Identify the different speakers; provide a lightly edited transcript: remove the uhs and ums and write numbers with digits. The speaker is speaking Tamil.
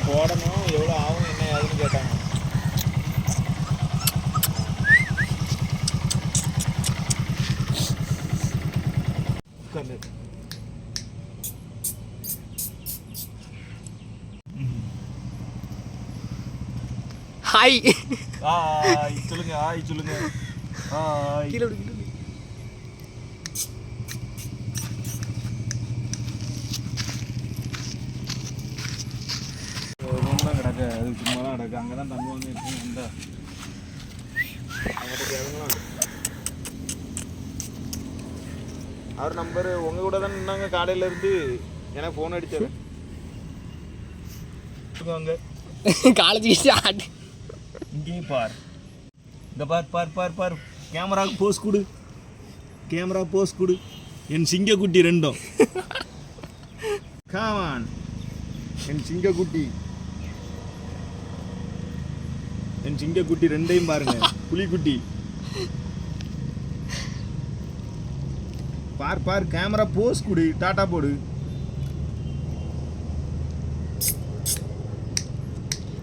Speaker 1: போடணும் எவ்வளோ ஆகும் என்ன ஏதுன்னு கேட்டாங்க.
Speaker 2: ஹாய்
Speaker 1: சொல்லுங்க ஹாய் சொல்லுங்க ஹாய்.
Speaker 2: கீழே
Speaker 1: ரூம் தான் கிடக்கு, அது சும்மா தான் கிடக்கு. அங்கே தான் தம்பி வந்து இருக்கு. இந்த அவங்ககிட்ட கேளுங்களா. அவர் நம்பரு உங்கள் கூட தான் நின்னாங்க காலையில இருந்து. எனக்கு ஃபோன் அடித்தாரு. வாங்க
Speaker 2: காலேஜ் ஸ்டார்ட்.
Speaker 1: இங்கே பார், இந்த பார் பார் பார் பார். கேமராவுக்கு போஸ் கொடு, கேமரா போஸ் கொடு. என் சிங்கக்குட்டி ரெண்டும். காமான் என் சிங்கக்குட்டி, என் சிங்கக்குட்டி ரெண்டையும் பாருங்க. புலிக்குட்டி பார் பார். கேமரா போஸ் கொடு, டாட்டா போடு.